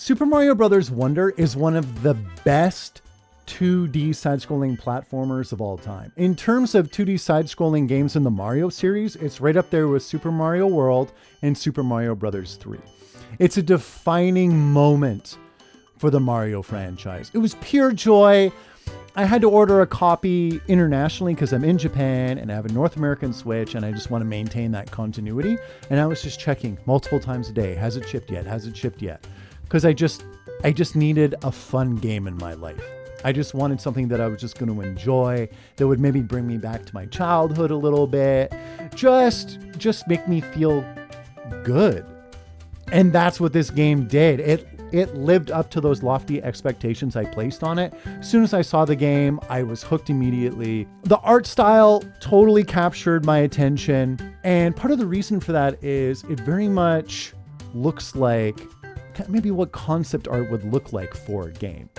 Super Mario Bros. Wonder is one of the best 2D side-scrolling platformers of all time. In terms of 2D side-scrolling games in the Mario series, it's right up there with Super Mario World and Super Mario Bros. 3. It's a defining moment for the Mario franchise. It was pure joy. I had to order a copy internationally because I'm in Japan and I have a North American Switch and I just want to maintain that continuity. And I was just checking multiple times a day. Has it shipped yet? Has it shipped yet? Because I just needed a fun game in my life. I just wanted something that I was just going to enjoy, that would maybe bring me back to my childhood a little bit, just make me feel good. And that's what this game did. It lived up to those lofty expectations I placed on it. As soon as I saw the game, I was hooked immediately. The art style totally captured my attention. And part of the reason for that is it very much looks like maybe what concept art would look like for a game.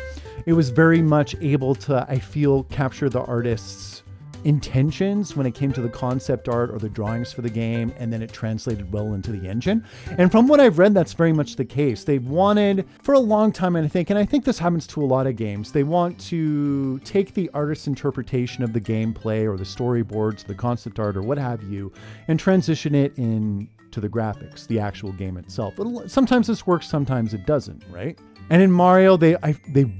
It was very much able to, I feel, capture the artist's intentions when it came to the concept art or the drawings for the game, and then it translated well into the engine. And from what I've read, that's very much the case. They've wanted, for a long time, and I think this happens to a lot of games, they want to take the artist's interpretation of the gameplay or the storyboards, the concept art or what have you, and transition it in to the graphics, the actual game itself. But sometimes this works, sometimes it doesn't, right? And in Mario, they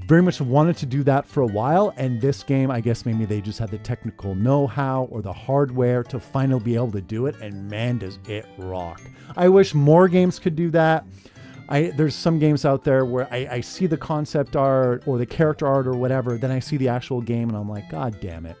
very much wanted to do that for a while. And this game, I guess maybe they just had the technical know-how or the hardware to finally be able to do it. And man, does it rock. I wish more games could do that. There's some games out there where I see the concept art or the character art or whatever, then I see the actual game and I'm like, God damn it.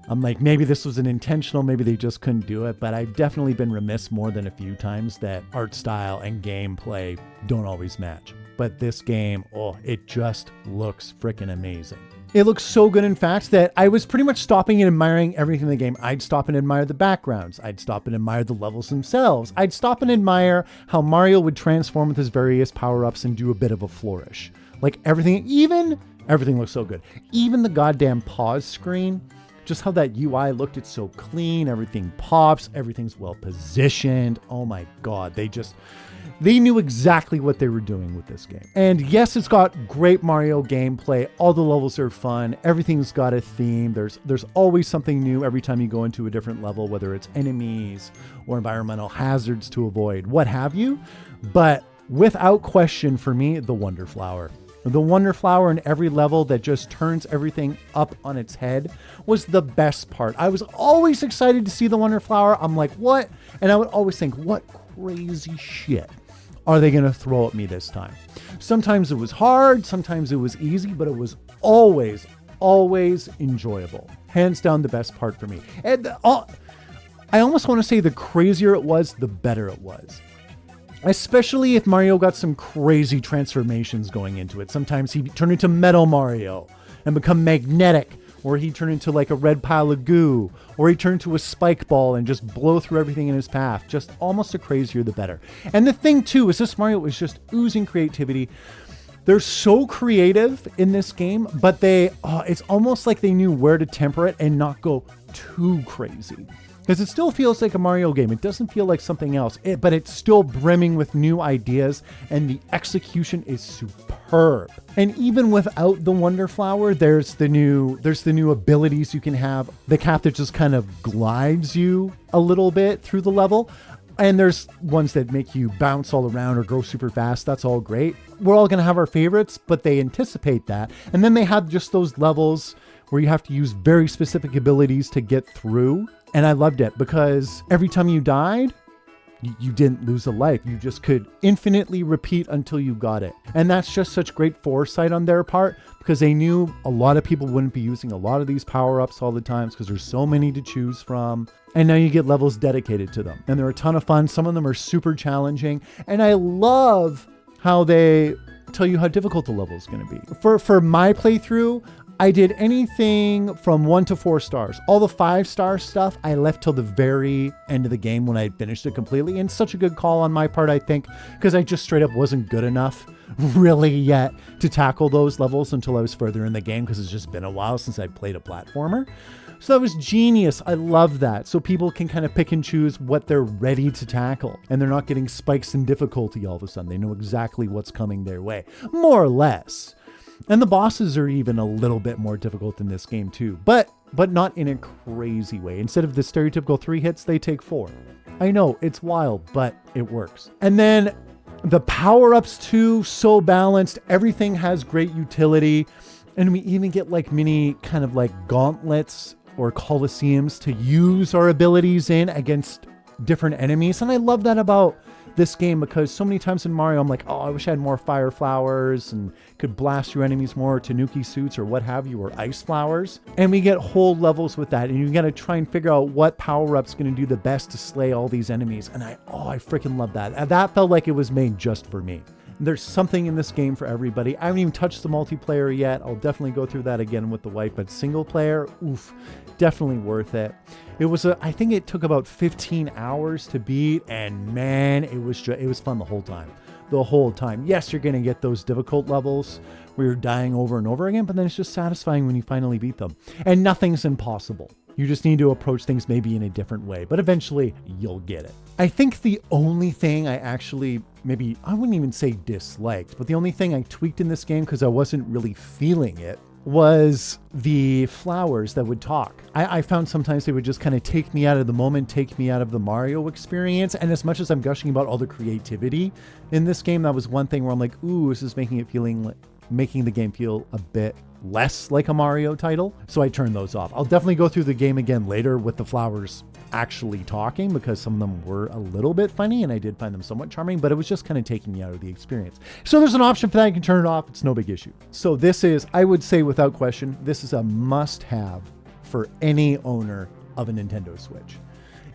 I'm like, maybe this was an intentional, maybe they just couldn't do it, but I've definitely been remiss more than a few times that art style and gameplay don't always match. But this game, it just looks freaking amazing. It looks so good, in fact, that I was pretty much stopping and admiring everything in the game. I'd stop and admire the backgrounds. I'd stop and admire the levels themselves. I'd stop and admire how Mario would transform with his various power-ups and do a bit of a flourish. Like everything looks so good. Even the goddamn pause screen, just how that UI looked, it's so clean, everything pops, everything's well positioned. Oh my God, they knew exactly what they were doing with this game. And yes, it's got great Mario gameplay. All the levels are fun. Everything's got a theme. There's always something new every time you go into a different level, whether it's enemies or environmental hazards to avoid, what have you. But without question, for me, the Wonder Flower. The Wonder Flower in every level that just turns everything up on its head was the best part. I was always excited to see the Wonder Flower. I'm like, what? And I would always think, what crazy shit are they going to throw at me this time? Sometimes it was hard, sometimes it was easy, but it was always enjoyable. Hands down the best part for me. And I almost want to say the crazier it was, the better it was. Especially if Mario got some crazy transformations going into it. Sometimes he'd turn into Metal Mario and become magnetic, or he'd turn into like a red pile of goo, or he'd turn into a spike ball and just blow through everything in his path. Just almost the crazier, the better. And the thing too is this Mario was just oozing creativity. They're so creative in this game, but it's almost like they knew where to temper it and not go too crazy. Because it still feels like a Mario game. It doesn't feel like something else, but it's still brimming with new ideas, and the execution is superb. And even without the Wonder Flower, there's the new abilities you can have. The cap that just kind of glides you a little bit through the level. And there's ones that make you bounce all around or go super fast. That's all great. We're all going to have our favorites, but they anticipate that. And then they have just those levels where you have to use very specific abilities to get through. And I loved it because every time you died, you didn't lose a life. You just could infinitely repeat until you got it. And that's just such great foresight on their part, because they knew a lot of people wouldn't be using a lot of these power-ups all the time because there's so many to choose from. And now you get levels dedicated to them. And they're a ton of fun. Some of them are super challenging. And I love how they tell you how difficult the level is going to be. For my playthrough, I did anything from 1 to 4 stars. All the 5-star stuff I left till the very end of the game when I had finished it completely. And such a good call on my part, I think, because I just straight up wasn't good enough really yet to tackle those levels until I was further in the game, because it's just been a while since I played a platformer. So that was genius. I love that. So people can kind of pick and choose what they're ready to tackle, and they're not getting spikes in difficulty all of a sudden. They know exactly what's coming their way, more or less. And the bosses are even a little bit more difficult in this game too, but not in a crazy way. Instead of the stereotypical 3 hits, they take 4. I know it's wild, but it works. And then the power-ups too, so balanced. Everything has great utility. And we even get like mini kind of like gauntlets or coliseums to use our abilities in against different enemies. And I love that about this game, because so many times in Mario, I'm like, oh, I wish I had more fire flowers and could blast your enemies more, Tanuki suits or what have you, or ice flowers. And we get whole levels with that. And you got to try and figure out what power-up's going to do the best to slay all these enemies. And I freaking love that. That felt like it was made just for me. There's something in this game for everybody. I haven't even touched the multiplayer yet. I'll definitely go through that again with the wife, but single player, oof, definitely worth it. It was I think it took about 15 hours to beat, and man, it was fun the whole time. The whole time. Yes, you're going to get those difficult levels where you're dying over and over again, but then it's just satisfying when you finally beat them. And nothing's impossible. You just need to approach things maybe in a different way, but eventually you'll get it. I think the only thing I actually, maybe, I wouldn't even say disliked, but the only thing I tweaked in this game, because I wasn't really feeling it, was the flowers that would talk. I found sometimes they would just kind of take me out of the moment, take me out of the Mario experience. And as much as I'm gushing about all the creativity in this game, that was one thing where I'm like, ooh, this is making the game feel a bit less like a Mario title. So I turned those off. I'll definitely go through the game again later with the flowers actually talking, because some of them were a little bit funny and I did find them somewhat charming, but it was just kind of taking me out of the experience. So there's an option for that. You can turn it off. It's no big issue. So this is, I would say without question, this is a must-have for any owner of a Nintendo Switch.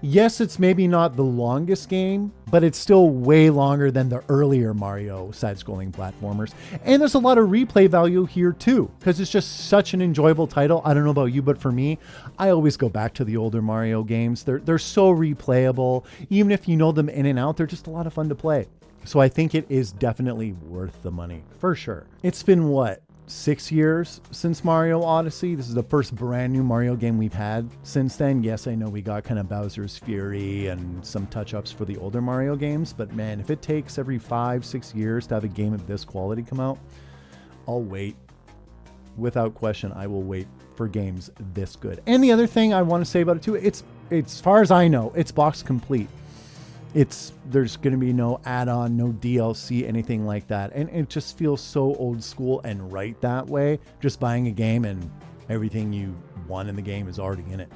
Yes, it's maybe not the longest game, but it's still way longer than the earlier Mario side-scrolling platformers. And there's a lot of replay value here too, because it's just such an enjoyable title. I don't know about you, but for me, I always go back to the older Mario games. They're so replayable. Even if you know them in and out, they're just a lot of fun to play. So I think it is definitely worth the money, for sure. It's been what? 6 years since Mario Odyssey. This is the first brand new Mario game we've had since then. Yes, I know we got kind of Bowser's Fury and some touch-ups for the older Mario games, but man, if it takes every 5-6 years to have a game of this quality come out, I'll wait. Without question, I will wait for games this good. And the other thing I want to say about it too, it's as far as I know, it's box complete. There's going to be no add-on, no DLC, anything like that. And it just feels so old school and right that way. Just buying a game and everything you want in the game is already in it.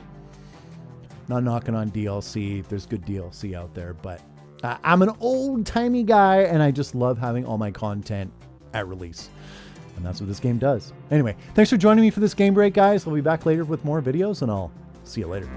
Not knocking on DLC. There's good DLC out there, but I'm an old-timey guy and I just love having all my content at release. And that's what this game does. Anyway, thanks for joining me for this game break, guys. I'll be back later with more videos and I'll see you later.